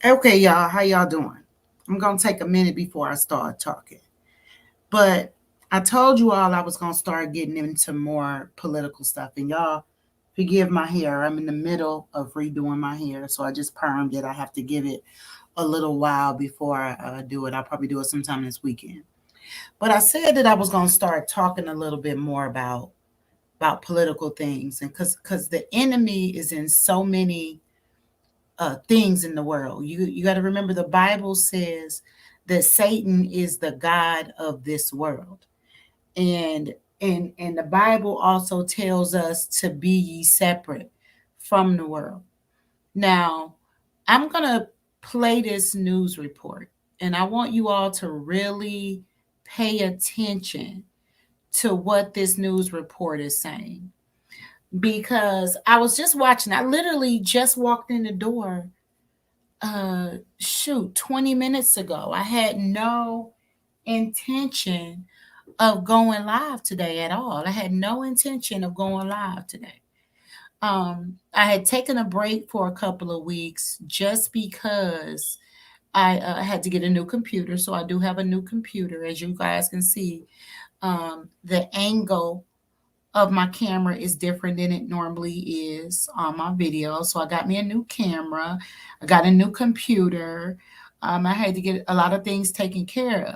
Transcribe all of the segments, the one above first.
Okay, y'all, how y'all doing? I'm gonna take a minute before I start talking. But I told you all I was gonna start getting into more political stuff. And y'all, forgive my hair. I'm in the middle of redoing my hair, so I just permed it. I have to give it a little while before I do it. I'll probably do it sometime this weekend. But I said that I was gonna start talking a little bit more about political things, and because the enemy is in so many things in the world. You got to remember the Bible says that Satan is the god of this world, and and the Bible also tells us to be ye separate from the world. Now, I'm gonna play this news report, and I want you all to really pay attention to what this news report is saying because I was just watching. I literally just walked in the door uh shoot 20 minutes ago. I had no intention of going live today at all. I had no intention of going live today. I had taken a break for a couple of weeks just because I had to get a new computer. So I do have a new computer, as you guys can see. The angle of my camera is different than it normally is on my video. So I got me a new camera. I got a new computer. I had to get a lot of things taken care of.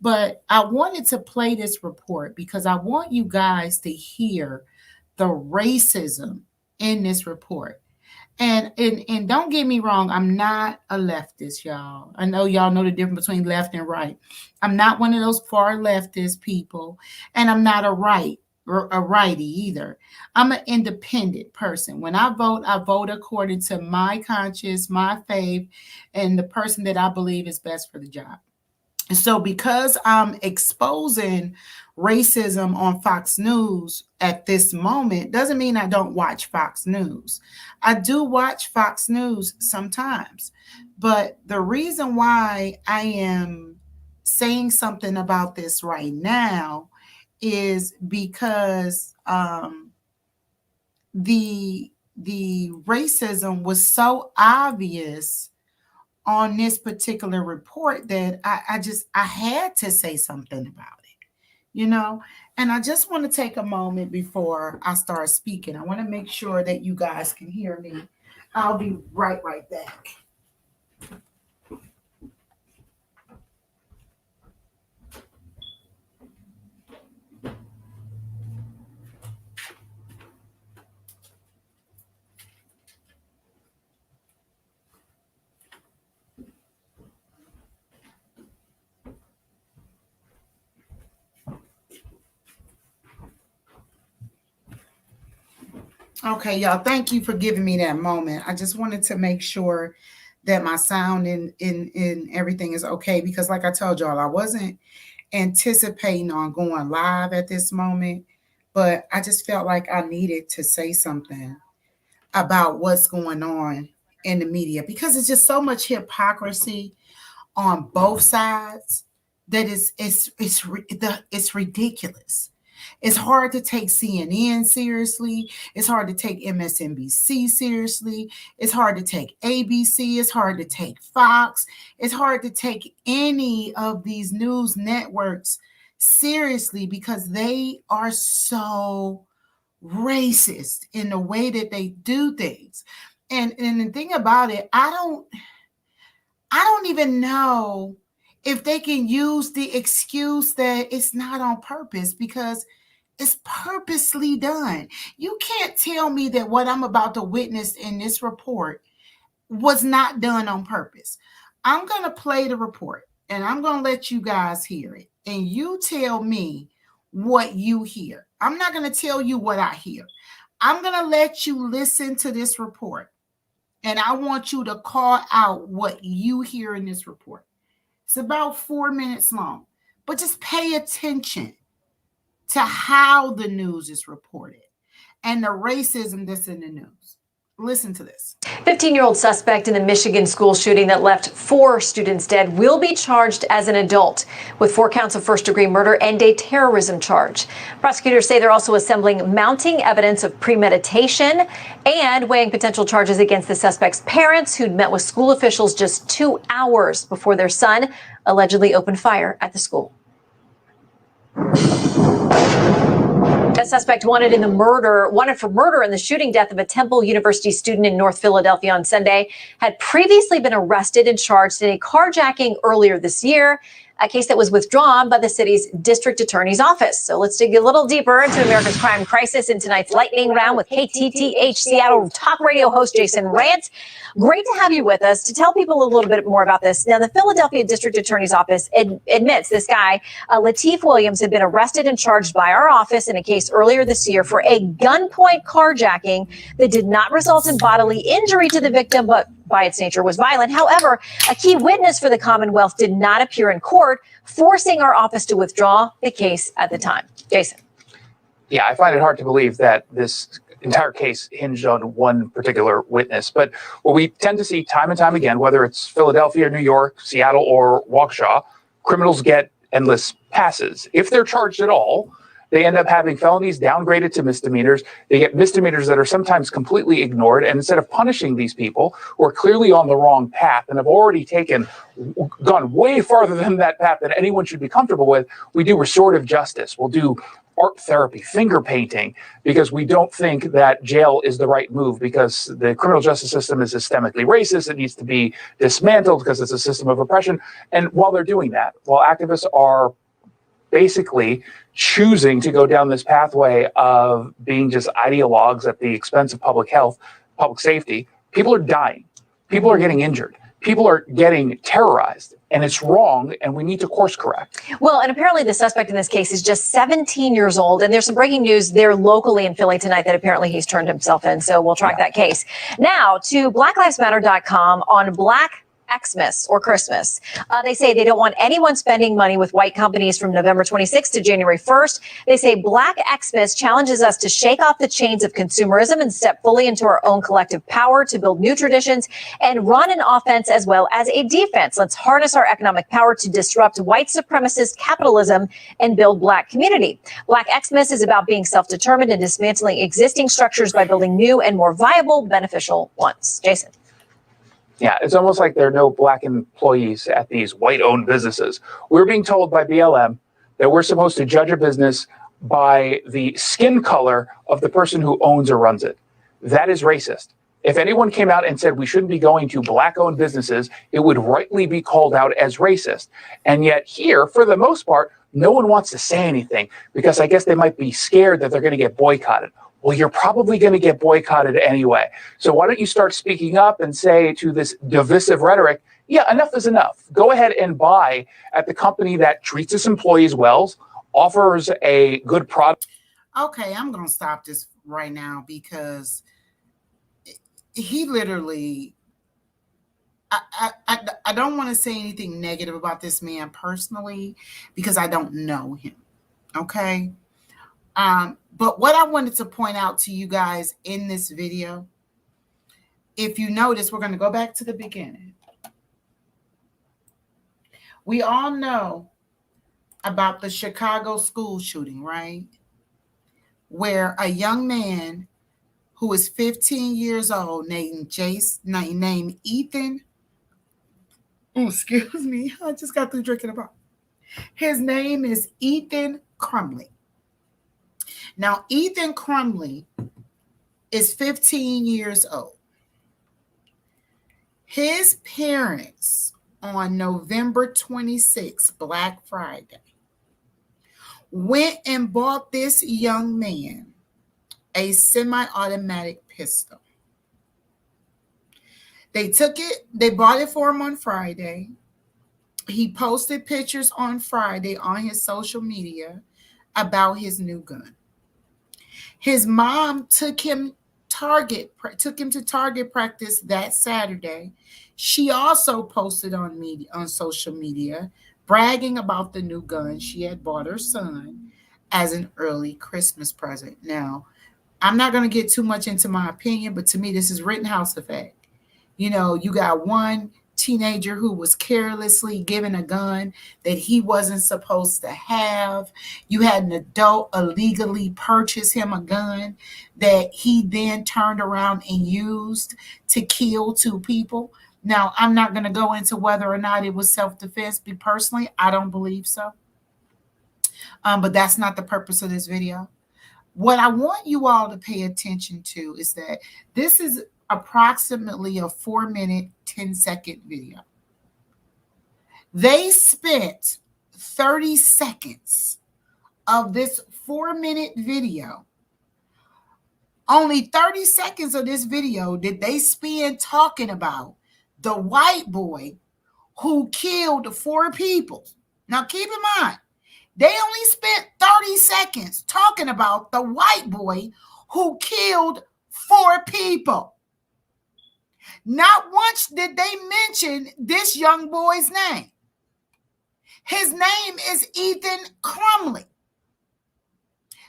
But I wanted to play this report because I want you guys to hear the racism in this report. And don't get me wrong, I'm not a leftist, y'all. I know y'all know the difference between left and right. I'm not one of those far leftist people, and I'm not a righty either. I'm an independent person. When I vote according to my conscience, my faith, and the person that I believe is best for the job. So because I'm exposing racism on Fox News at this moment doesn't mean I don't watch Fox News. I do watch Fox News sometimes. But the reason why I am saying something about this right now is because the the racism was so obvious on this particular report that I had to say something about it, you know. And I just want to take a moment before I start speaking. I want to make sure that you guys can hear me. I'll be right back. Okay, y'all, thank you for giving me that moment. I just wanted to make sure that my sound and everything is okay because like I told y'all, I wasn't anticipating on going live at this moment, but I just felt like I needed to say something about what's going on in the media because it's just so much hypocrisy on both sides that it's ridiculous. It's hard to take CNN seriously. It's hard to take MSNBC seriously. It's hard to take ABC. It's hard to take Fox. It's hard to take any of these news networks seriously because they are so racist in the way that they do things. And the thing about it, I don't even know if they can use the excuse that it's not on purpose because it's purposely done. You can't tell me that what I'm about to witness in this report was not done on purpose. I'm going to play the report and I'm going to let you guys hear it. And you tell me what you hear. I'm not going to tell you what I hear. I'm going to let you listen to this report. And I want you to call out what you hear in this report. It's about 4 minutes long, but just pay attention to how the news is reported and the racism that's in the news. Listen to this. 15-year-old suspect in the Michigan school shooting that left 4 students dead will be charged as an adult with 4 counts of first-degree murder and a terrorism charge. Prosecutors say they're also assembling mounting evidence of premeditation and weighing potential charges against the suspect's parents, who'd met with school officials just 2 hours before their son allegedly opened fire at the school. A suspect wanted for murder in the shooting death of a Temple University student in North Philadelphia on Sunday had previously been arrested and charged in a carjacking earlier this year, a case that was withdrawn by the city's district attorney's office. So let's dig a little deeper into America's crime crisis in tonight's lightning round with KTTH Seattle talk radio host Jason Rant. Great to have you with us to tell people a little bit more about this. Now, the Philadelphia District Attorney's Office admits this guy, Lateef Williams, had been arrested and charged by our office in a case earlier this year for a gunpoint carjacking that did not result in bodily injury to the victim, but by its nature was violent. However, a key witness for the Commonwealth did not appear in court, forcing our office to withdraw the case at the time. Jason. Yeah, I find it hard to believe that this entire case hinged on one particular witness. But what we tend to see time and time again, whether it's Philadelphia, New York, Seattle, or Waukesha, criminals get endless passes. If they're charged at all, they end up having felonies downgraded to misdemeanors. They get misdemeanors that are sometimes completely ignored. And instead of punishing these people who are clearly on the wrong path and have already gone way farther than that path that anyone should be comfortable with, we do restorative justice. We'll do art therapy, finger painting, because we don't think that jail is the right move, because the criminal justice system is systemically racist. It needs to be dismantled because it's a system of oppression. And while they're doing that, while activists are basically choosing to go down this pathway of being just ideologues at the expense of public health, public safety, people are dying. People are getting injured. People are getting terrorized, and it's wrong, and we need to course correct. Well, and apparently the suspect in this case is just 17 years old, and there's some breaking news there locally in Philly tonight that apparently he's turned himself in, so we'll track that case. Now, to BlackLivesMatter.com on Black Xmas or Christmas. They say they don't want anyone spending money with white companies from November 26th to January 1st. They say Black Xmas challenges us to shake off the chains of consumerism and step fully into our own collective power to build new traditions and run an offense as well as a defense. Let's harness our economic power to disrupt white supremacist capitalism and build Black community. Black Xmas is about being self-determined and dismantling existing structures by building new and more viable, beneficial ones. Jason. Yeah, it's almost like there are no Black employees at these white-owned businesses. We're being told by BLM that we're supposed to judge a business by the skin color of the person who owns or runs it. That is racist. If anyone came out and said we shouldn't be going to Black-owned businesses, it would rightly be called out as racist. And yet here, for the most part, no one wants to say anything because I guess they might be scared that they're going to get boycotted. Well, you're probably going to get boycotted anyway. So why don't you start speaking up and say to this divisive rhetoric, yeah, enough is enough. Go ahead and buy at the company that treats its employees well, offers a good product. Okay, I'm going to stop this right now because he literally, I don't want to say anything negative about this man personally because I don't know him. Okay. But what I wanted to point out to you guys in this video, if you notice, we're going to go back to the beginning. We all know about the Chicago school shooting, right? Where a young man who is 15 years old named Ethan, excuse me, I just got through drinking a bottle. His name is Ethan Crumbley. Now, Ethan Crumbley is 15 years old. His parents on November 26th, Black Friday, went and bought this young man a semi-automatic pistol. They bought it for him on Friday. He posted pictures on Friday on his social media about his new gun. His mom took him to target practice that Saturday. She also posted on social media bragging about the new gun she had bought her son as an early Christmas present. Now, I'm not going to get too much into my opinion, but to me, this is Rittenhouse effect. You know, you got one teenager who was carelessly given a gun that he wasn't supposed to have. You had an adult illegally purchase him a gun that he then turned around and used to kill two people. Now, I'm not going to go into whether or not it was self-defense. Personally, I don't believe so. But that's not the purpose of this video. What I want you all to pay attention to is that this is approximately a 4-minute, 10-second video. They spent 30 seconds of this 4-minute video. Only 30 seconds of this video did they spend talking about the white boy who killed 4 people. Now, keep in mind, they only spent 30 seconds talking about the white boy who killed 4 people. Not once did they mention this young boy's name. His name is Ethan Crumbley.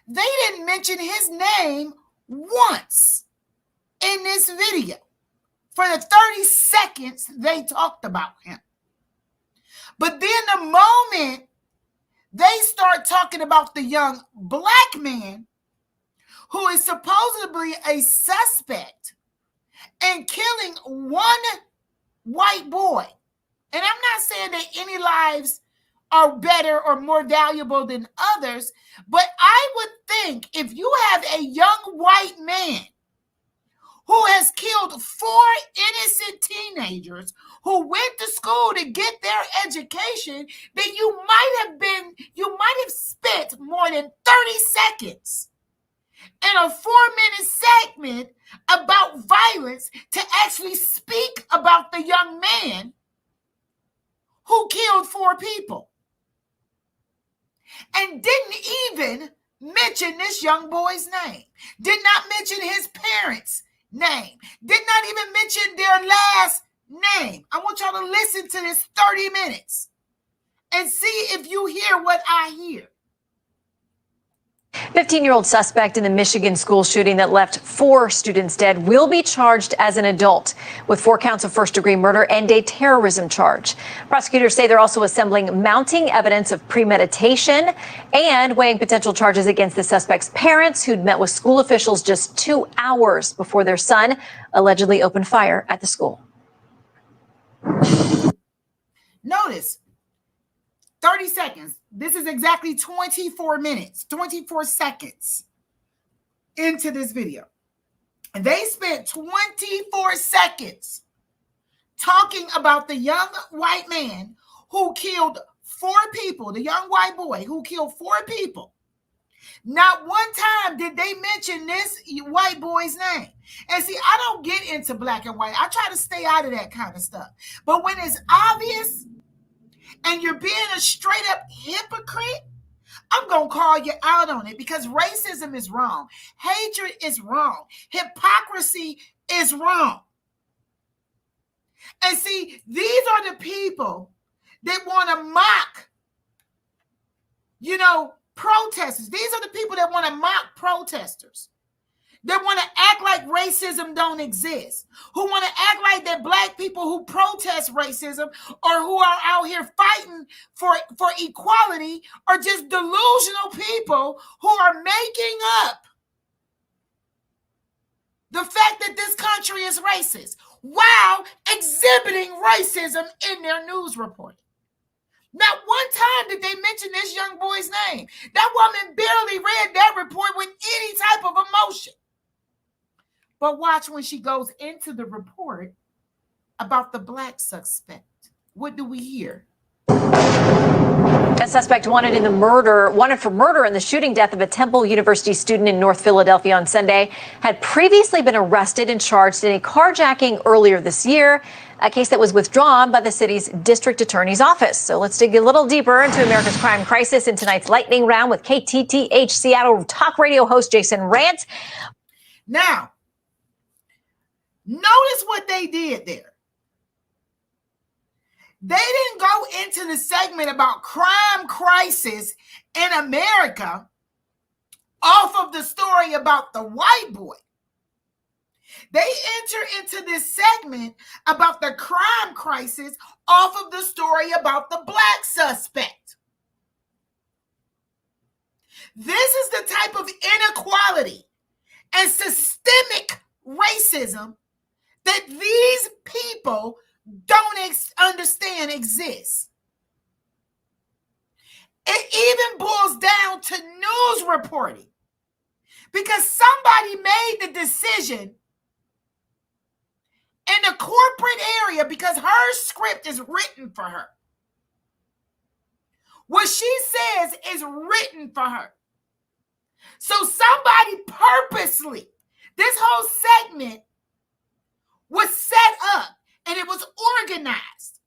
They didn't mention his name once in this video for the 30 seconds they talked about him. But then the moment they start talking about the young black man who is supposedly a suspect in killing one white boy. And I'm not saying that any lives are better or more valuable than others, but I would think if you have a young white man who has killed 4 innocent teenagers who went to school to get their education, then you might have spent more than 30 seconds in a 4-minute segment about violence to actually speak about the young man who killed 4 people. And didn't even mention this young boy's name. Did not mention his parents' name. Did not even mention their last name. I want y'all to listen to this 30 minutes and see if you hear what I hear. 15-year-old suspect in the Michigan school shooting that left 4 students dead will be charged as an adult with 4 counts of first-degree murder and a terrorism charge. Prosecutors say they're also assembling mounting evidence of premeditation and weighing potential charges against the suspect's parents, who'd met with school officials just 2 hours before their son allegedly opened fire at the school. Notice 30 seconds. This is exactly 24 minutes, 24 seconds into this video. And they spent 24 seconds talking about the young white man who killed 4 people, the young white boy who killed 4 people. Not one time did they mention this white boy's name. And see, I don't get into black and white. I try to stay out of that kind of stuff. But when it's obvious and you're being a straight up hypocrite, I'm going to call you out on it, because racism is wrong. Hatred is wrong. Hypocrisy is wrong. And see, these are the people that want to mock, protesters. These are the people that want to mock protesters. They want to act like racism don't exist, who want to act like that black people who protest racism or who are out here fighting for equality are just delusional people who are making up the fact that this country is racist while exhibiting racism in their news reporting. Not one time did they mention this young boy's name. That woman barely read that report with any type of emotion. But watch when she goes into the report about the black suspect. What do we hear? A suspect wanted for murder in the shooting death of a Temple University student in North Philadelphia on Sunday had previously been arrested and charged in a carjacking earlier this year, a case that was withdrawn by the city's district attorney's office. So let's dig a little deeper into America's crime crisis in tonight's lightning round with KTTH Seattle talk radio host Jason Rant. Now, notice what they did there. They didn't go into the segment about crime crisis in America off of the story about the white boy. They enter into this segment about the crime crisis off of the story about the black suspect. This is the type of inequality and systemic racism that these people don't understand exists. It even boils down to news reporting because somebody made the decision in the corporate area because her script is written for her. What she says is written for her. So somebody purposely, this whole segment was set up and it was organized.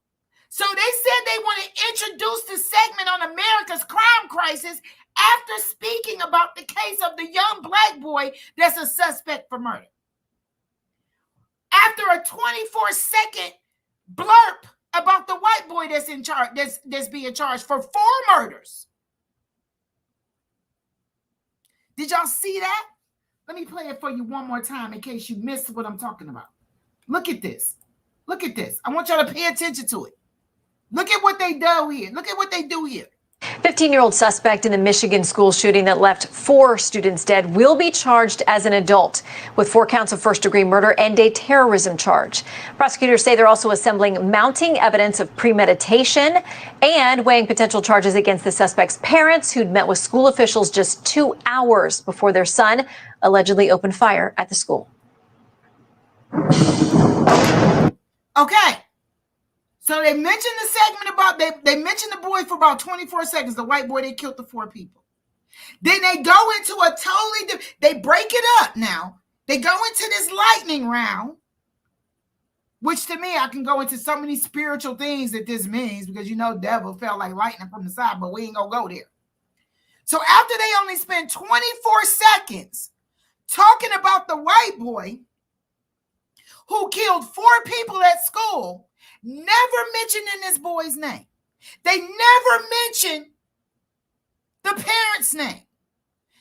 So they said they want to introduce the segment on America's crime crisis after speaking about the case of the young black boy that's a suspect for murder. After a 24-second blurb about the white boy that's in charge, that's being charged for 4 murders. Did y'all see that? Let me play it for you one more time in case you missed what I'm talking about. Look at this. Look at this. I want y'all to pay attention to it. Look at what they do here. Look at what they do here. 15-year-old suspect in the Michigan school shooting that left 4 students dead will be charged as an adult with 4 counts of first-degree murder and a terrorism charge. Prosecutors say they're also assembling mounting evidence of premeditation and weighing potential charges against the suspect's parents, who'd met with school officials just 2 hours before their son allegedly opened fire at the school. Okay. So they mentioned the segment about, they mentioned the boy for about 24 seconds, the white boy, they killed the 4 people. Then they go into a totally, they break it up now. They go into this lightning round, which to me, I can go into so many spiritual things that this means because you know devil felt like lightning from the side, but we ain't gonna go there. So after they only spent 24 seconds talking about the white boy who killed 4 people at school, never mentioning this boy's name. They never mentioned the parent's name.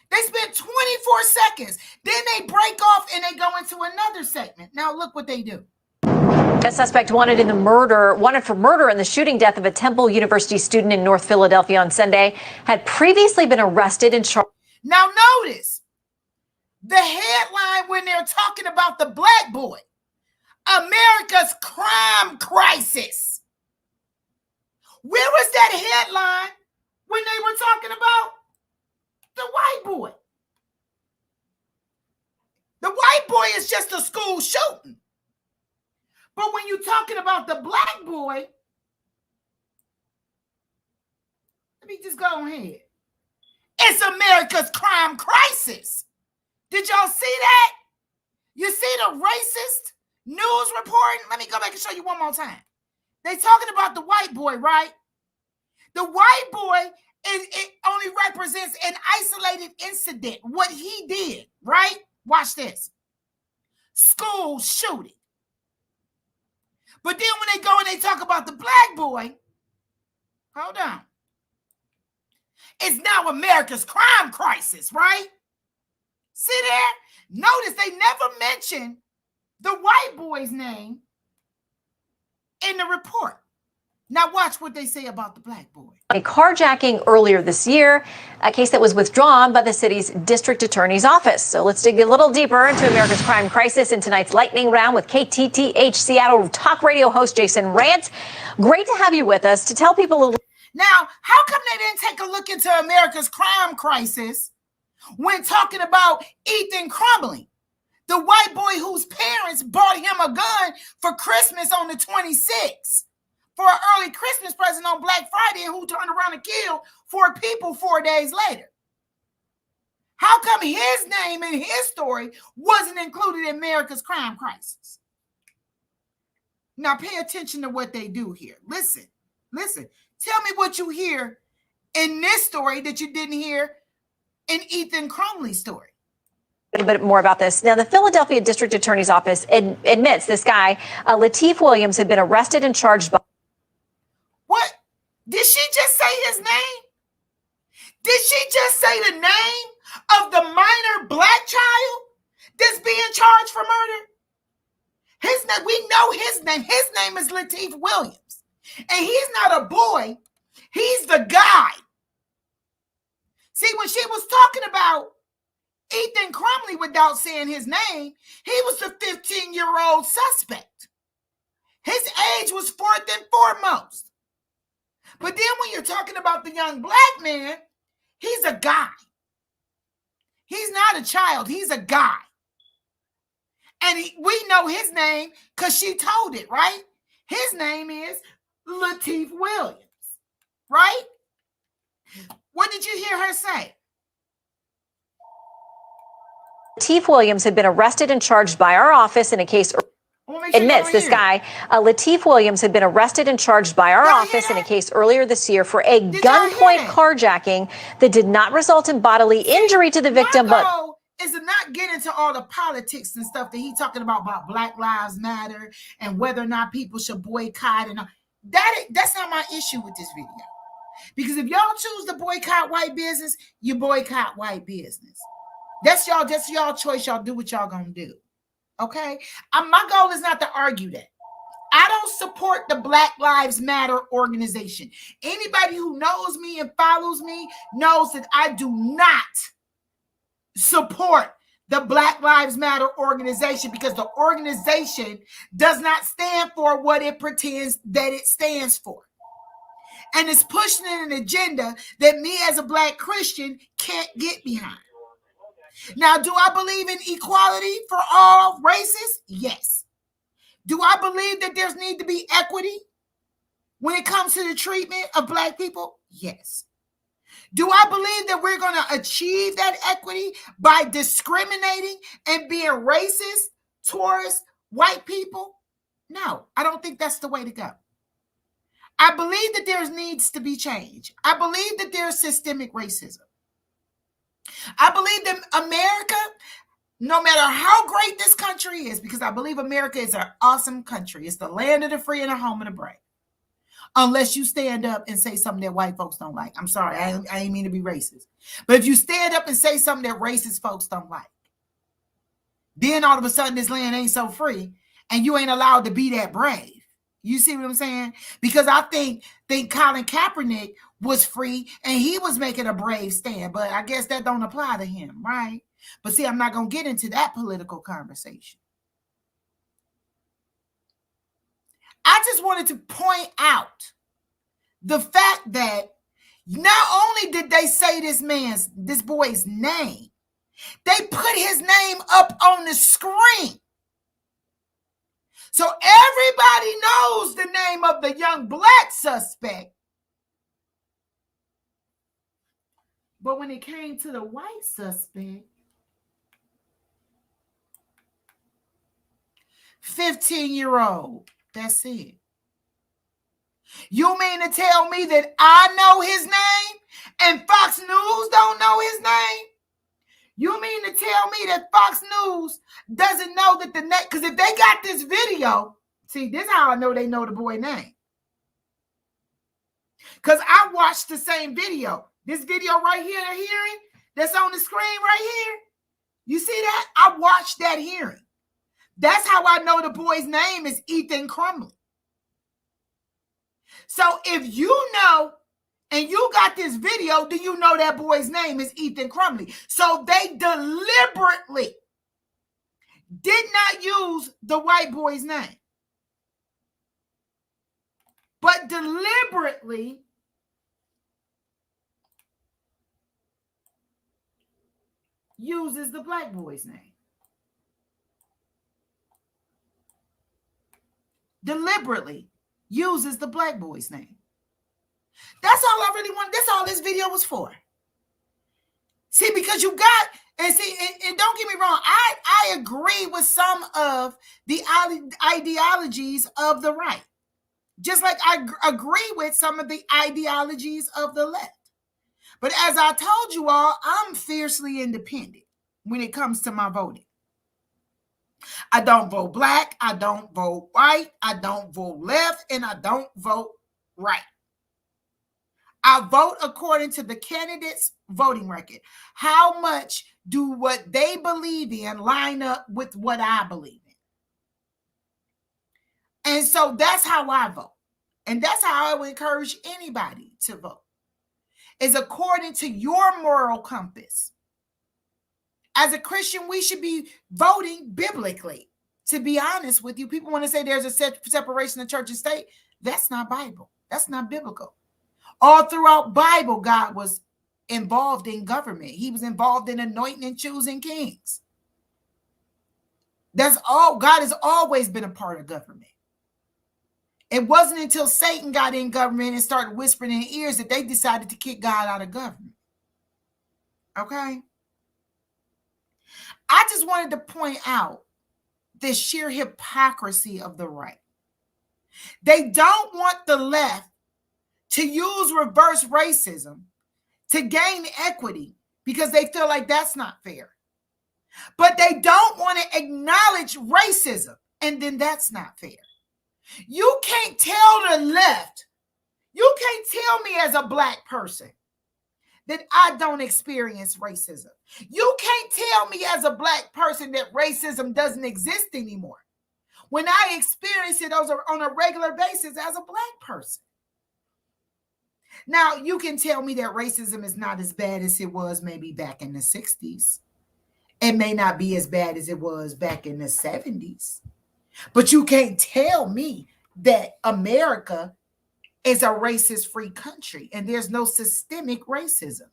They spent 24 seconds. Then they break off and they go into another segment. Now look what they do. A suspect wanted for murder in the shooting death of a Temple University student in North Philadelphia on Sunday had previously been arrested and charged. Now notice the headline when they're talking about the black boy. America's crime crisis. Where was that headline when they were talking about the white boy? The white boy is just a school shooting. But when you're talking about the black boy, let me just go ahead. It's America's crime crisis. Did y'all see that? You see the racist news reporting? Let me go back and show you one more time. They talking about the white boy, right? The white boy it only represents an isolated incident, what he did, right? Watch this. School shooting. But then when they go and they talk about the black boy, hold on. It's now America's crime crisis, right? See there? Notice they never mention the white boy's name in the report. Now watch what they say about the black boy. A carjacking earlier this year, a case that was withdrawn by the city's district attorney's office. So let's dig a little deeper into America's crime crisis in tonight's lightning round with KTTH Seattle talk radio host Jason Rant. Great to have you with us to tell people a little. Now, how come they didn't take a look into America's crime crisis when talking about Ethan Crumbley, the white boy whose parents bought him a gun for Christmas on the 26th? For an early Christmas present on Black Friday, and who turned around and killed 4 people 4 days later? How come his name and his story wasn't included in America's crime crisis? Now pay attention to what they do here. Listen. Tell me what you hear in this story that you didn't hear in Ethan Crumbley's story. A little bit more about this. Now, the Philadelphia District Attorney's Office admits this guy, Lateef Williams, had been arrested and charged by. What? Did she just say his name? Did she just say the name of the minor black child that's being charged for murder? His name, we know his name. His name is Lateef Williams. And he's not a boy. He's the guy. See, when she was talking about Ethan Crumley without saying his name, he was the 15-year-old suspect. His age was fourth and foremost. But then when you're talking about the young black man, he's a guy. He's not a child. He's a guy. And we know his name because she told it, right? His name is Lateef Williams, right? What did you hear her say? Lateef Williams had been arrested and charged by our office in a case. Admits this guy, Lateef Williams, had been arrested and charged by our office in a case earlier this year for a gunpoint carjacking that did not result in bodily injury to the victim, but is to not get into all the politics and stuff that he's talking about Black Lives Matter and whether or not people should boycott and all. That's not my issue with this video. Because if y'all choose to boycott white business, you boycott white business. That's y'all choice. Y'all do what y'all gonna do. Okay? My goal is not to argue that. I don't support the Black Lives Matter organization. Anybody who knows me and follows me knows that I do not support the Black Lives Matter organization because the organization does not stand for what it pretends that it stands for. And it's pushing an agenda that me as a Black Christian can't get behind. Now, do I believe in equality for all races? Yes. Do I believe that there's need to be equity when it comes to the treatment of Black people? Yes. Do I believe that we're going to achieve that equity by discriminating and being racist towards white people? No, I don't think that's the way to go. I believe that there needs to be change. I believe that there's systemic racism. I believe that America, no matter how great this country is, because I believe America is an awesome country. It's the land of the free and the home of the brave. Unless you stand up and say something that white folks don't like. I'm sorry, I ain't mean to be racist. But if you stand up and say something that racist folks don't like, then all of a sudden this land ain't so free and you ain't allowed to be that brave. You see what I'm saying? Because I think Colin Kaepernick was free and he was making a brave stand, but I guess that don't apply to him, right? But see, I'm not going to get into that political conversation. I just wanted to point out the fact that not only did they say this boy's name, they put his name up on the screen. So everybody knows the name of the young Black suspect. But when it came to the white suspect, 15-year-old, that's it. You mean to tell me that I know his name and Fox News don't know his name? You mean to tell me that Fox News doesn't know that because if they got this video, see, this is how I know they know the boy name. Because I watched the same video. This video right here, the hearing that's on the screen right here. You see that? I watched that hearing. That's how I know the boy's name is Ethan Crumley. So if you know and you got this video, do you know that boy's name is Ethan Crumley? So they deliberately did not use the white boy's name, but deliberately uses the Black boy's name. Deliberately uses the Black boy's name. That's all I really want. That's all this video was for. See, because you got, and see, and don't get me wrong, I agree with some of the ideologies of the right. Just like I agree with some of the ideologies of the left. But as I told you all, I'm fiercely independent when it comes to my voting. I don't vote Black, I don't vote white, I don't vote left, and I don't vote right. I vote according to the candidate's voting record. How much do what they believe in line up with what I believe in? And so that's how I vote. And that's how I would encourage anybody to vote, is according to your moral compass. As a Christian, we should be voting biblically. To be honest with you, people want to say there's a separation of church and state. That's not Bible. That's not biblical. All throughout Bible, God was involved in government. He was involved in anointing and choosing kings. That's all. God has always been a part of government. It wasn't until Satan got in government and started whispering in ears that they decided to kick God out of government. Okay? I just wanted to point out the sheer hypocrisy of the right. They don't want the left to use reverse racism to gain equity because they feel like that's not fair. But they don't want to acknowledge racism, and then that's not fair. You can't tell the left, you can't tell me as a black person that I don't experience racism. You can't tell me as a black person that racism doesn't exist anymore when I experience it on a regular basis as a black person. Now, you can tell me that racism is not as bad as it was maybe back in the 60s. It may not be as bad as it was back in the 70s. But you can't tell me that America is a racist-free country and there's no systemic racism.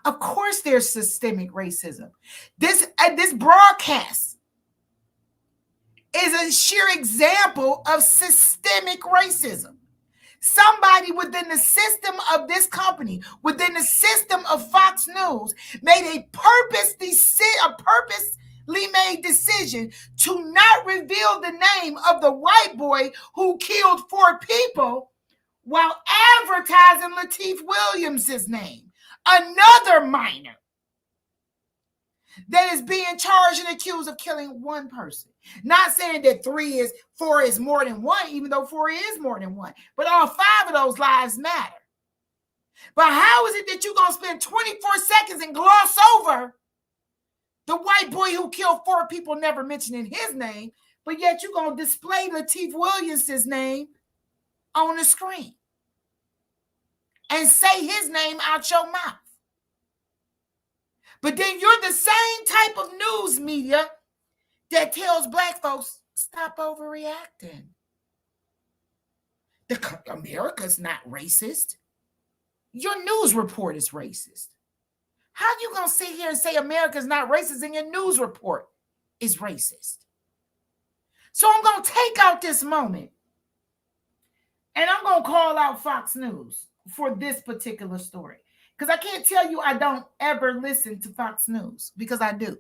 Of course there's systemic racism. This broadcast is a sheer example of systemic racism. Somebody within the system of this company, within the system of Fox News, made a purposely made decision to not reveal the name of the white boy who killed 4 people while advertising Lateef Williams' name, another minor that is being charged and accused of killing 1 person. Not saying that 4 is more than 1, even though 4 is more than 1, but all 5 of those lives matter. But how is it that you're going to spend 24 seconds and gloss over the white boy who killed 4 people, never mentioning his name, but yet you're going to display Lateef Williams' name on the screen and say his name out your mouth? But then you're the same type of news media that tells black folks, stop overreacting. America's not racist. Your news report is racist. How you going to sit here and say America's not racist and your news report is racist? So I'm going to take out this moment and I'm going to call out Fox News for this particular story. Because I can't tell you I don't ever listen to Fox News, because I do.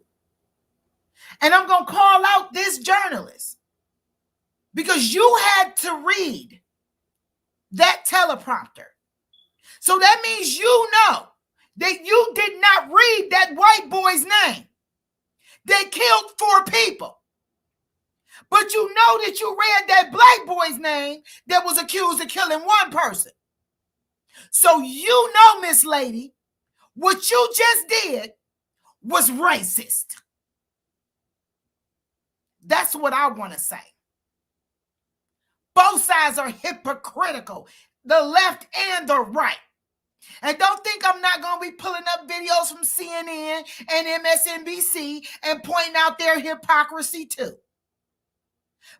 And I'm going to call out this journalist because you had to read that teleprompter. So that means you know that you did not read that white boy's name that killed 4 people. But you know that you read that black boy's name that was accused of killing 1 person. So you know, Miss Lady, what you just did was racist. That's what I want to say. Both sides are hypocritical, the left and the right. And don't think I'm not going to be pulling up videos from CNN and MSNBC and pointing out their hypocrisy too.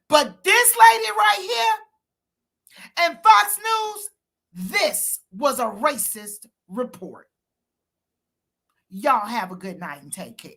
But this lady right here and Fox News, this was a racist report. Y'all have a good night and take care.